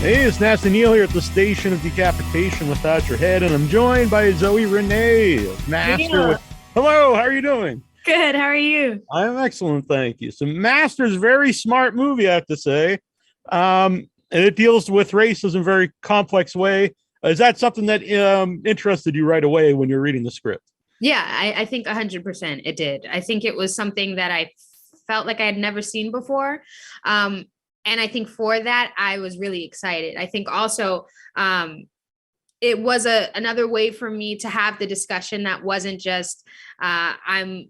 Hey, it's Nasty Neil here at the Station of Decapitation Without Your Head, and I'm joined by Zoe Renee, Master. Hello, how are you doing? Good. How are you? I'm excellent, thank you. So, Master's a very smart movie, I have to say, and it deals with races in a very complex way. Is that something that interested you right away when you're reading the script? Yeah, I think 100% it did. I think it was something that I felt like I had never seen before. And I think for that, I was really excited. I think also it was another way for me to have the discussion that wasn't just I'm,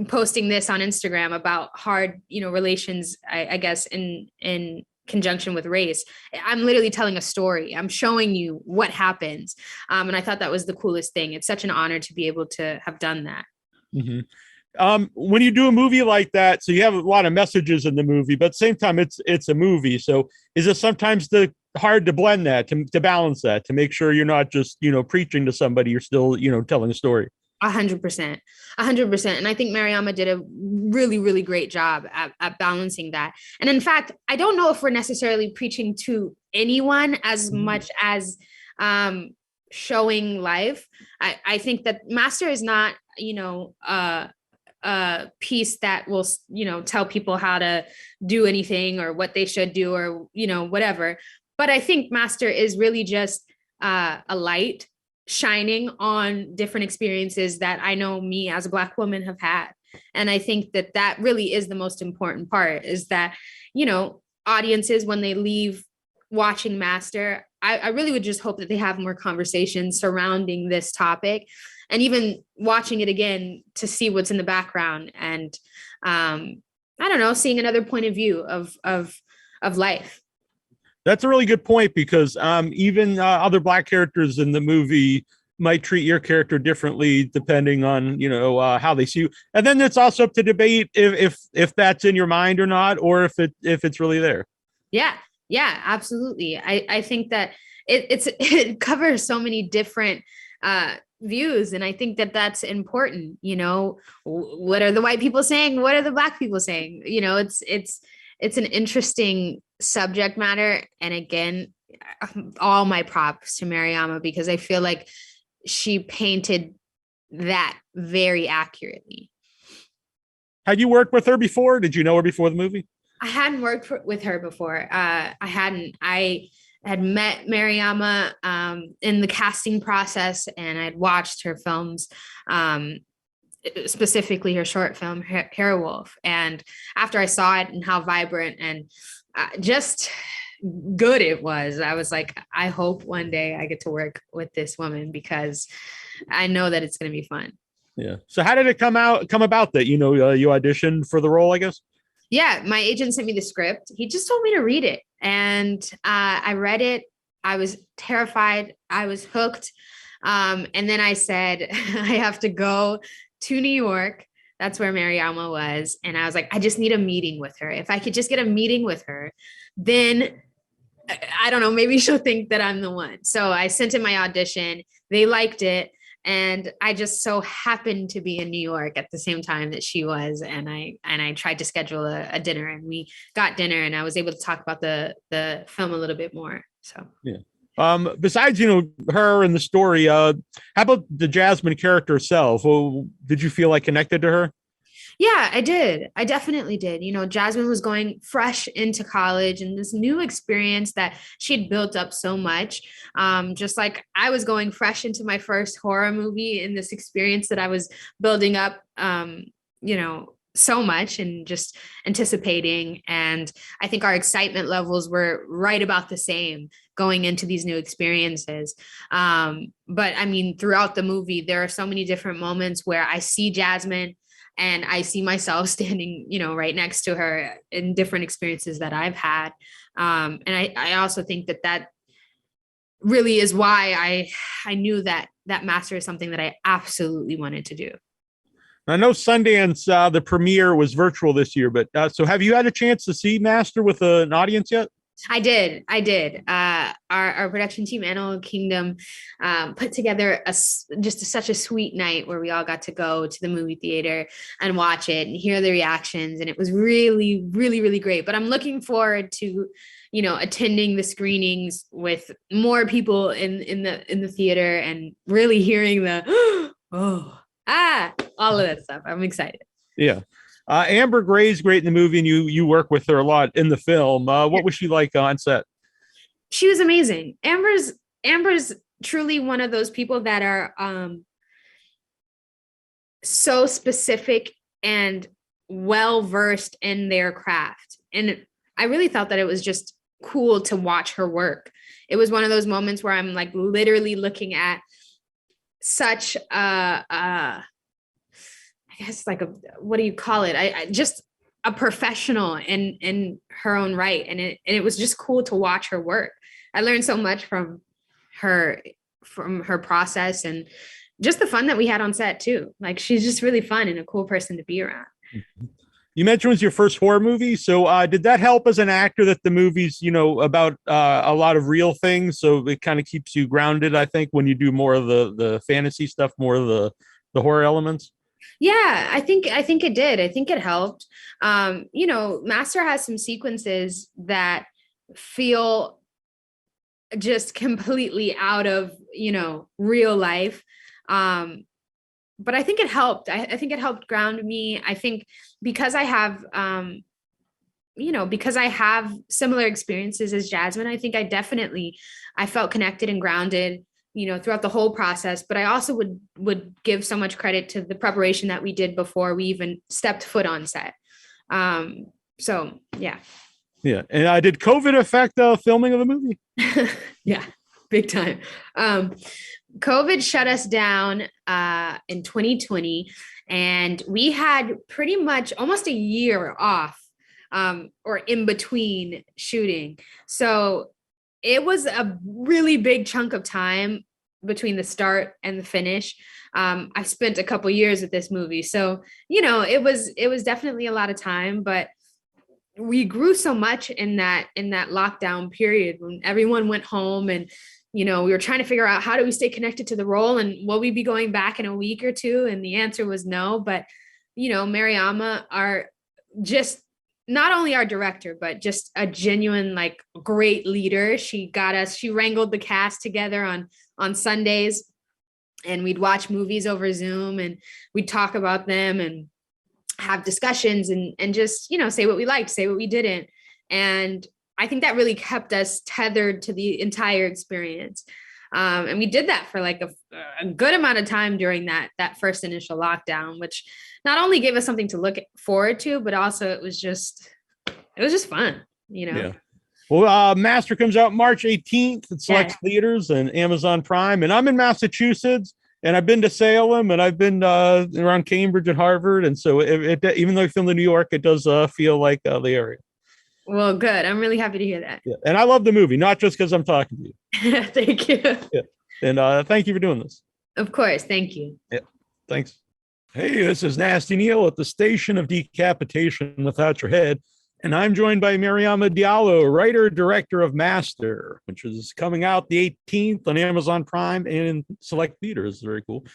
posting this on Instagram about hard, relations, I guess, in conjunction with race. I'm literally telling a story. I'm showing you what happens. And I thought that was the coolest thing. It's such an honor to be able to have done that. Mm-hmm. When you do a movie like that, so you have a lot of messages in the movie, but at the same time, it's a movie. So is it sometimes hard to blend that, to balance that, to make sure you're not just, preaching to somebody, you're still, telling a story? 100%, 100%. And I think Mariama did a really, really great job at balancing that. And in fact, I don't know if we're necessarily preaching to anyone as much as showing life. I think that Master is not, a piece that will, tell people how to do anything or what they should do or, whatever. But I think Master is really just a light shining on different experiences that I know me as a Black woman have had. And I think that that really is the most important part, is that, audiences, when they leave watching Master, I really would just hope that they have more conversations surrounding this topic, and even watching it again to see what's in the background, and I don't know, seeing another point of view of life. That's a really good point, because even other Black characters in the movie might treat your character differently depending on how they see you, and then it's also up to debate if that's in your mind or not, or if it's really there. Yeah, absolutely. I think that it covers so many different views, and I think that that's important. What are the white people saying? What are the Black people saying? It's an interesting subject matter. And again, all my props to Mariama, because I feel like she painted that very accurately. Had you worked with her before? Did you know her before the movie? I hadn't worked with her before. I had met Mariama in the casting process, and I'd watched her films, specifically her short film Hair Wolf. And after I saw it and how vibrant and just good it was, I was like, I hope one day I get to work with this woman, because I know that it's going to be fun. Yeah. So how did it come about that you auditioned for the role, I guess? Yeah, my agent sent me the script. He just told me to read it, and I read it. I was terrified. I was hooked. And then I said, I have to go to New York. That's where Mariama was. And I was like, I just need a meeting with her. If I could just get a meeting with her, then I don't know, maybe she'll think that I'm the one. So I sent in my audition. They liked it. And I just so happened to be in New York at the same time that she was. And I tried to schedule a dinner, and we got dinner, and I was able to talk about the film a little bit more. So, yeah. Besides, her and the story, how about the Jasmine character herself? Well, did you feel like connected to her? Yeah, I did. I definitely did. Jasmine was going fresh into college and this new experience that she'd built up so much. Just like I was going fresh into my first horror movie, and this experience that I was building up, so much and just anticipating. And I think our excitement levels were right about the same going into these new experiences. But I mean, throughout the movie, there are so many different moments where I see Jasmine and I see myself standing, right next to her in different experiences that I've had. And I also think that really is why I knew that Master is something that I absolutely wanted to do. I know Sundance, the premiere was virtual this year, but so have you had a chance to see Master with an audience yet? I did. I did. Our production team, Animal Kingdom, put together just such a sweet night where we all got to go to the movie theater and watch it and hear the reactions, and it was really, really, really great. But I'm looking forward to, attending the screenings with more people in the theater and really hearing the all of that stuff. I'm excited. Yeah. Amber Gray's great in the movie, and you work with her a lot in the film. What was she like on set? She was amazing. Amber's truly one of those people that are so specific and well versed in their craft. And I really thought that it was just cool to watch her work. It was one of those moments where I'm like literally looking at such I guess like what do you call it? I just a professional in her own right. And it was just cool to watch her work. I learned so much from her process, and just the fun that we had on set too. Like, she's just really fun and a cool person to be around. You mentioned it was your first horror movie. So did that help as an actor that the movie's, about a lot of real things? So it kind of keeps you grounded, I think, when you do more of the fantasy stuff, more of the horror elements? Yeah, I think it did. I think it helped. Master has some sequences that feel just completely out of, real life. But I think it helped. I think it helped ground me. I think because I have, because I have similar experiences as Jasmine, I think I felt connected and grounded, throughout the whole process. But I also would give so much credit to the preparation that we did before we even stepped foot on set. So yeah. Yeah. And did COVID affect the filming of the movie? Yeah, big time. COVID shut us down in 2020, and we had pretty much almost a year off, or in between shooting. So it was a really big chunk of time between the start and the finish. I spent a couple years with this movie, so it was definitely a lot of time, but we grew so much in that lockdown period when everyone went home, and we were trying to figure out how do we stay connected to the role, and will we be going back in a week or two? And the answer was no. But Mariama are just not only our director, but just a genuine, like, great leader. She wrangled the cast together on Sundays, and we'd watch movies over Zoom, and we'd talk about them and have discussions and just, say what we liked, say what we didn't. And I think that really kept us tethered to the entire experience. And we did that for like a good amount of time during that first initial lockdown, which not only gave us something to look forward to, but also it was just fun, Yeah. Well, Master comes out March 18th at select theaters and Amazon Prime. And I'm in Massachusetts, and I've been to Salem, and I've been around Cambridge and Harvard. And so even though I filmed in New York, it does feel like the area. Well, good. I'm really happy to hear that. Yeah. And I love the movie, not just because I'm talking to you. Thank you. Yeah. And thank you for doing this. Of course. Thank you. Yeah. Thanks. Hey, this is Nasty Neil at the Station of Decapitation Without Your Head. And I'm joined by Mariama Diallo, writer, director of Master, which is coming out the 18th on Amazon Prime and in select theaters. Very cool.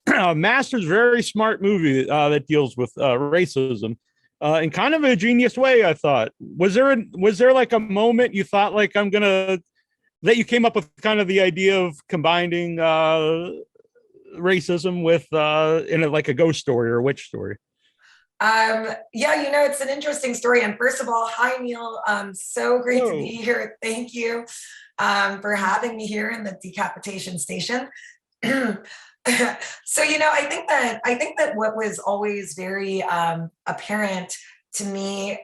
Master's a very smart movie that deals with racism in kind of a genius way, I thought. Was there like a moment you thought, like, that you came up with kind of the idea of combining racism with in like a ghost story or a witch story? It's an interesting story. And first of all, hi, Neil. So great to be here. Thank you for having me here in the Decapitation Station. So, I think that what was always very apparent to me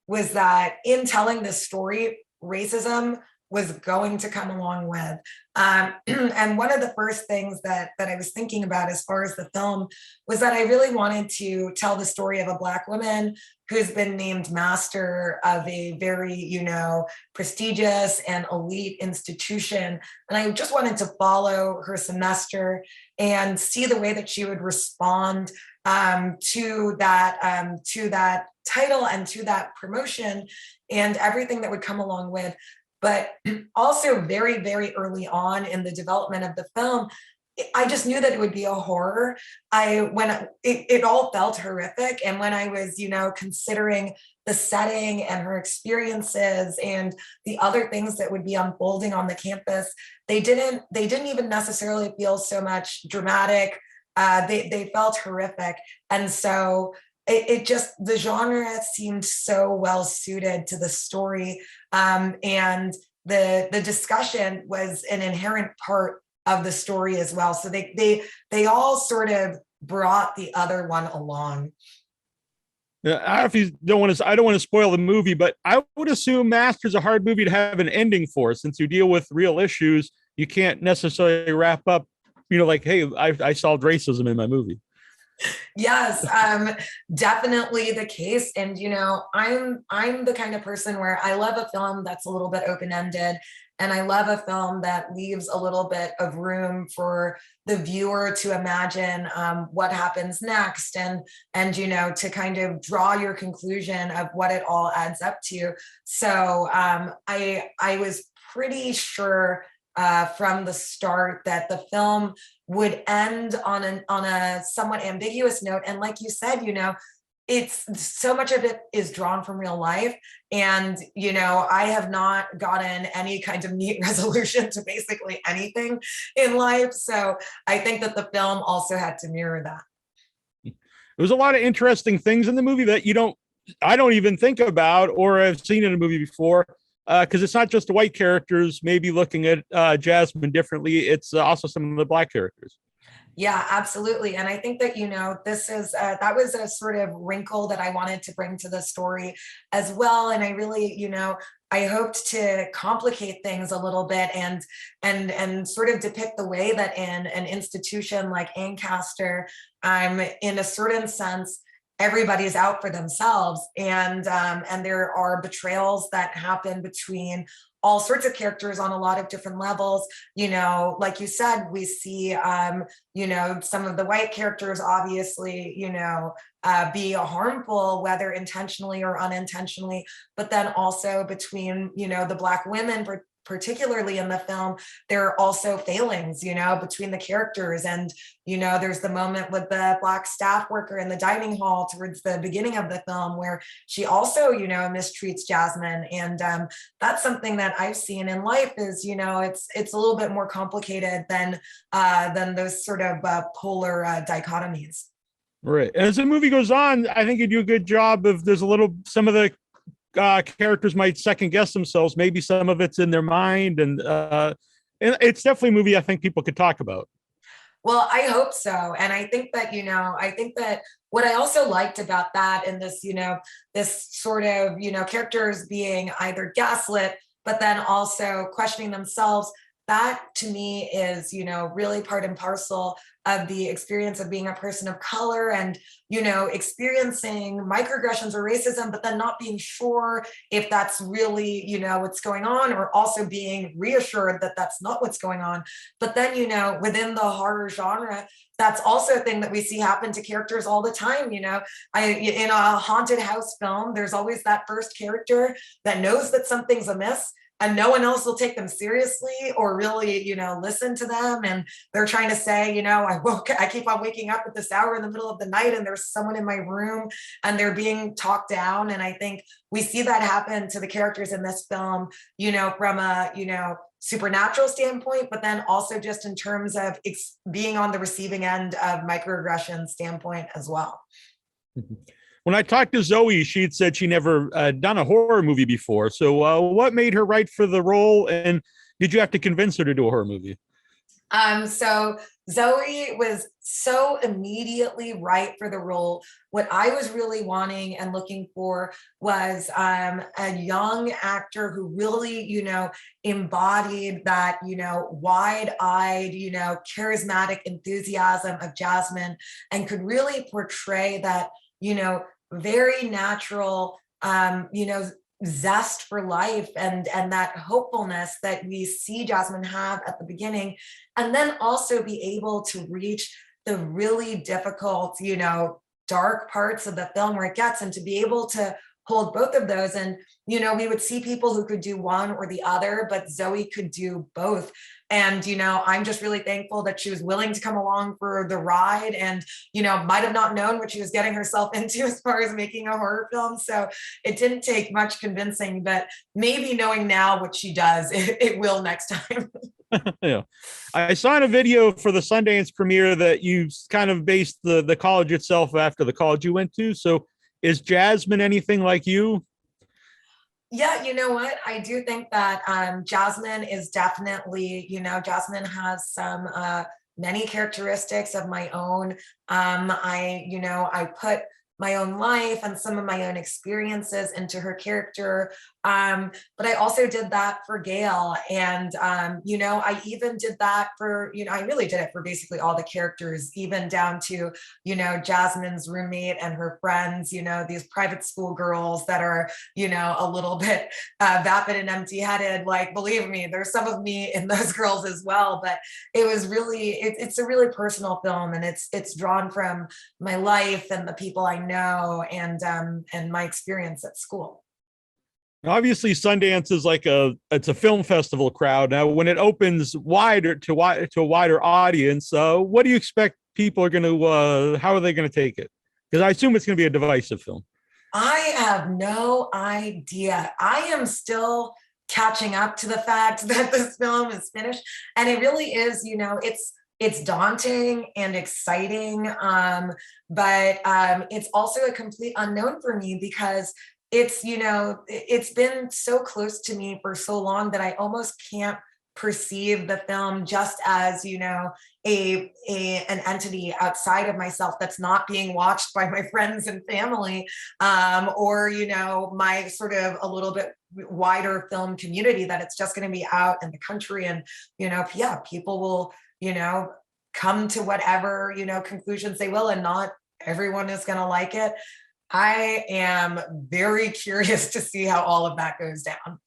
was that in telling this story, racism was going to come along with. And one of the first things that I was thinking about as far as the film was that I really wanted to tell the story of a Black woman who's been named master of a very, prestigious and elite institution. And I just wanted to follow her semester and see the way that she would respond to that title and to that promotion and everything that would come along with. But also very, very early on in the development of the film, I just knew that it would be a horror. It all felt horrific. And when I was, considering the setting and her experiences and the other things that would be unfolding on the campus, they didn't even necessarily feel so much dramatic. They felt horrific. And so it just, the genre seemed so well suited to the story. And the discussion was an inherent part of the story as well. So they all sort of brought the other one along. Yeah, I don't know if you don't want to. I don't want to spoil the movie, but I would assume Master's a hard movie to have an ending for, since you deal with real issues. You can't necessarily wrap up, like, hey, I solved racism in my movie. Yes, definitely the case. And I'm the kind of person where I love a film that's a little bit open-ended, and I love a film that leaves a little bit of room for the viewer to imagine what happens next, and to kind of draw your conclusion of what it all adds up to. So I was pretty sure from the start that the film would end on a somewhat ambiguous note. And like you said, it's so much of it is drawn from real life. And, I have not gotten any kind of neat resolution to basically anything in life. So I think that the film also had to mirror that. There was a lot of interesting things in the movie that I don't even think about or have seen in a movie before. Because it's not just the white characters maybe looking at Jasmine differently. It's also some of the black characters. Yeah, absolutely. And I think that, this is, that was a sort of wrinkle that I wanted to bring to the story as well. And I really, I hoped to complicate things a little bit and sort of depict the way that in an institution like Ancaster, in a certain sense, everybody's out for themselves, and there are betrayals that happen between all sorts of characters on a lot of different levels. Like you said, we see some of the white characters obviously be harmful, whether intentionally or unintentionally, but then also between the black women, particularly in the film, there are also failings, between the characters. And, there's the moment with the black staff worker in the dining hall towards the beginning of the film where she also, mistreats Jasmine. And that's something that I've seen in life is, it's a little bit more complicated than those sort of polar dichotomies. Right. And as the movie goes on, I think you do a good job of some of the characters might second guess themselves. Maybe some of it's in their mind, and it's definitely a movie I think people could talk about. Well, I hope so. And I think that, what I also liked about that and this, this sort of, characters being either gaslit, but then also questioning themselves, that to me is, really part and parcel of the experience of being a person of color and, experiencing microaggressions or racism, but then not being sure if that's really, what's going on, or also being reassured that that's not what's going on. But then, within the horror genre, that's also a thing that we see happen to characters all the time. In a haunted house film, there's always that first character that knows that something's amiss, and no one else will take them seriously or really, listen to them. And they're trying to say, I keep on waking up at this hour in the middle of the night and there's someone in my room, and they're being talked down. And I think we see that happen to the characters in this film, from a, supernatural standpoint, but then also just in terms of being on the receiving end of microaggression standpoint as well. When I talked to Zoe, she'd said she never done a horror movie before. So what made her right for the role? And did you have to convince her to do a horror movie? So Zoe was so immediately right for the role. What I was really wanting and looking for was a young actor who really, embodied that, wide-eyed, charismatic enthusiasm of Jasmine, and could really portray that, very natural, zest for life and that hopefulness that we see Jasmine have at the beginning, and then also be able to reach the really difficult, dark parts of the film where it gets, and to be able to hold both of those. And, we would see people who could do one or the other, but Zoe could do both. And, I'm just really thankful that she was willing to come along for the ride and, might have not known what she was getting herself into as far as making a horror film. So it didn't take much convincing, but maybe knowing now what she does, it will next time. Yeah. I saw in a video for the Sundance premiere that you kind of based the college itself after the college you went to. So is Jasmine anything like you? Yeah, you know what? I do think that Jasmine is definitely, Jasmine has some many characteristics of my own. I put my own life and some of my own experiences into her character. But I also did that for Gail. And, I even did that for, I really did it for basically all the characters, even down to, Jasmine's roommate and her friends, these private school girls that are, a little bit vapid and empty headed. Like, believe me, there's some of me in those girls as well. But it was really, it's a really personal film, and it's drawn from my life and the people I know and my experience at school. Obviously, Sundance is it's a film festival crowd. Now, when it opens wider to a wider audience, what do you expect people are going to? How are they going to take it? Because I assume it's going to be a divisive film. I have no idea. I am still catching up to the fact that this film is finished, and it really is. It's daunting and exciting, but it's also a complete unknown for me because it's been so close to me for so long that I almost can't perceive the film just as an entity outside of myself that's not being watched by my friends and family, or my sort of a little bit wider film community, that it's just going to be out in the country, and people will come to whatever conclusions they will, and not everyone is going to like it. I am very curious to see how all of that goes down.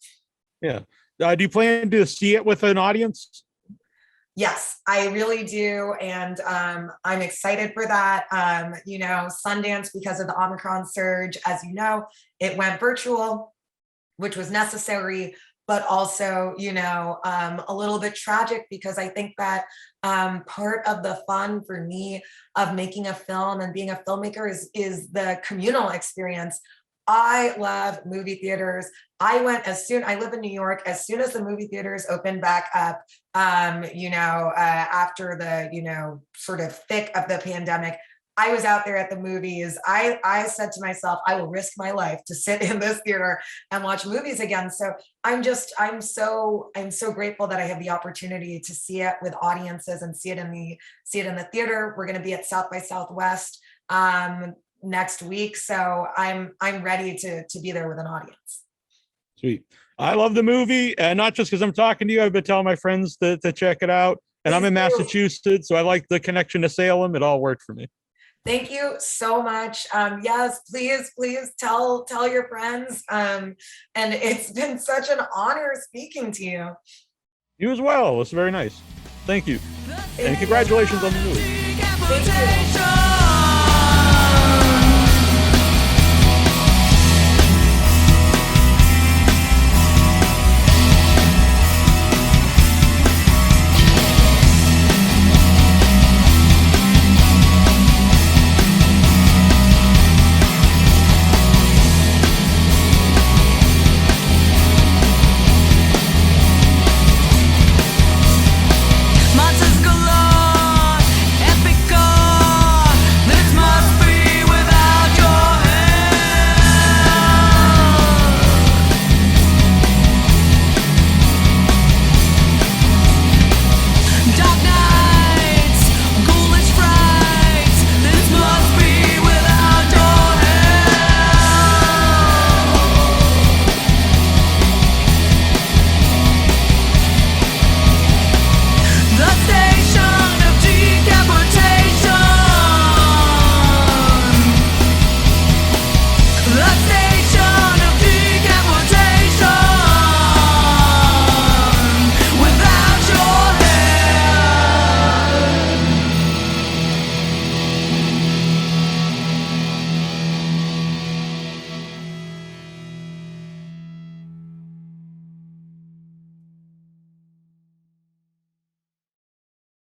Yeah. Do you plan to see it with an audience? Yes, I really do. And I'm excited for that. Sundance, because of the Omicron surge, as you know, it went virtual, which was necessary, but also, a little bit tragic, because I think that part of the fun for me of making a film and being a filmmaker is the communal experience. I love movie theaters. I live in New York. As soon as the movie theaters opened back up, after the, sort of thick of the pandemic, I was out there at the movies. I said to myself, I will risk my life to sit in this theater and watch movies again. So I'm so grateful that I have the opportunity to see it with audiences and see it in the theater. We're going to be at South by Southwest next week. So I'm ready to be there with an audience. Sweet. I love the movie, and not just because I'm talking to you. I've been telling my friends to check it out. And I'm in Massachusetts, so I like the connection to Salem. It all worked for me. Thank you so much. Yes, please tell your friends. And it's been such an honor speaking to you. You as well. It's very nice. Thank you. And congratulations on the movie. Thank you.